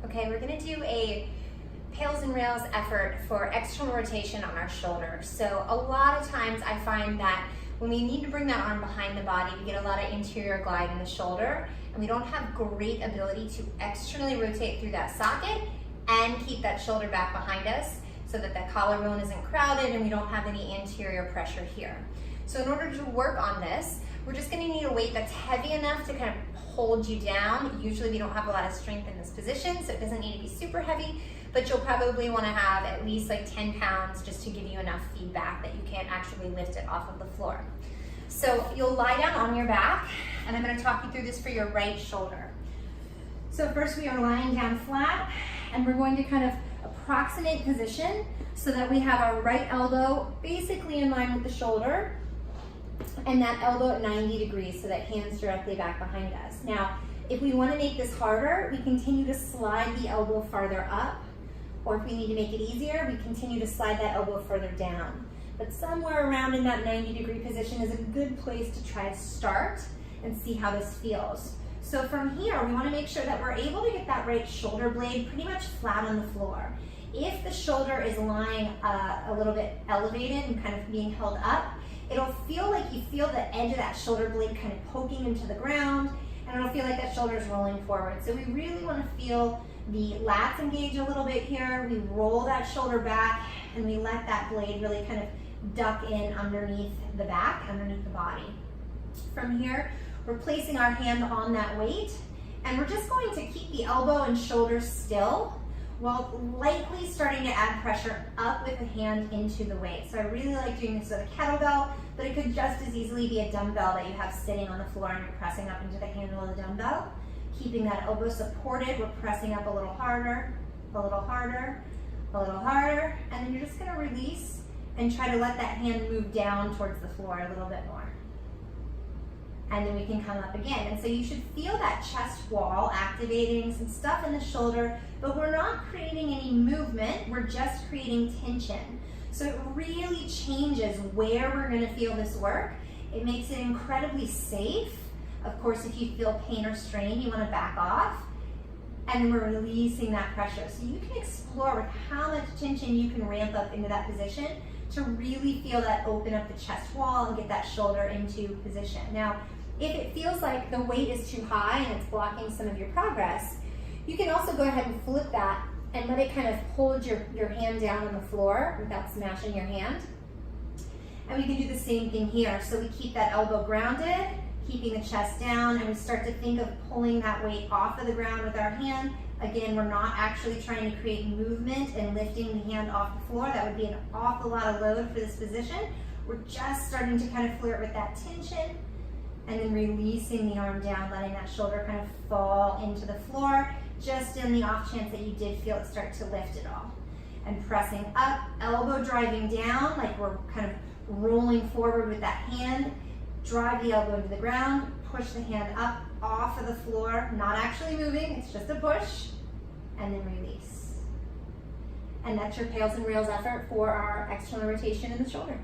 Okay, we're gonna do a pails and rails effort for external rotation on our shoulder. So a lot of times I find that when we need to bring that arm behind the body, we get a lot of interior glide in the shoulder, and we don't have great ability to externally rotate through that socket and keep that shoulder back behind us so that that collarbone isn't crowded and we don't have any anterior pressure here. So in order to work on this, we're just gonna need a weight that's heavy enough to kind of hold you down. Usually we don't have a lot of strength in this position, so it doesn't need to be super heavy, but you'll probably wanna have at least like 10 pounds just to give you enough feedback that you can't actually lift it off of the floor. So you'll lie down on your back, and I'm gonna talk you through this for your right shoulder. So first we are lying down flat, and we're going to kind of approximate position so that we have our right elbow basically in line with the shoulder, and that elbow at 90 degrees so that hand's directly back behind us. Now, if we want to make this harder, we continue to slide the elbow farther up, or if we need to make it easier, we continue to slide that elbow further down. But somewhere around in that 90-degree position is a good place to try to start and see how this feels. So from here, we want to make sure that we're able to get that right shoulder blade pretty much flat on the floor. If the shoulder is lying a little bit elevated and kind of being held up, it'll feel like you feel the edge of that shoulder blade kind of poking into the ground, and it'll feel like that shoulder is rolling forward. So we really want to feel the lats engage a little bit here. We roll that shoulder back, and we let that blade really kind of duck in underneath the back, underneath the body. From here, we're placing our hand on that weight, and we're just going to keep the elbow and shoulder still while lightly starting to add pressure up with the hand into the weight. So I really like doing this with a kettlebell, but it could just as easily be a dumbbell that you have sitting on the floor and you're pressing up into the handle of the dumbbell. Keeping that elbow supported, we're pressing up a little harder, a little harder, a little harder, and then you're just gonna release and try to let that hand move down towards the floor a little bit more. And then we can come up again. And so you should feel that chest wall activating, some stuff in the shoulder, but we're not creating any movement, we're just creating tension. So it really changes where we're gonna feel this work. It makes it incredibly safe. Of course, if you feel pain or strain, you wanna back off. And then we're releasing that pressure. So you can explore with how much tension you can ramp up into that position to really feel that open up the chest wall and get that shoulder into position. Now, if it feels like the weight is too high and it's blocking some of your progress, you can also go ahead and flip that and let it kind of hold your hand down on the floor without smashing your hand. And we can do the same thing here. So we keep that elbow grounded, keeping the chest down, and we start to think of pulling that weight off of the ground with our hand. Again, we're not actually trying to create movement and lifting the hand off the floor. That would be an awful lot of load for this position. We're just starting to kind of flirt with that tension, and then releasing the arm down, letting that shoulder kind of fall into the floor, just in the off chance that you did feel it start to lift at all. And pressing up, elbow driving down, like we're kind of rolling forward with that hand. Drive the elbow into the ground, push the hand up off of the floor, not actually moving, it's just a push, and then release. And that's your pails and rails effort for our external rotation in the shoulder.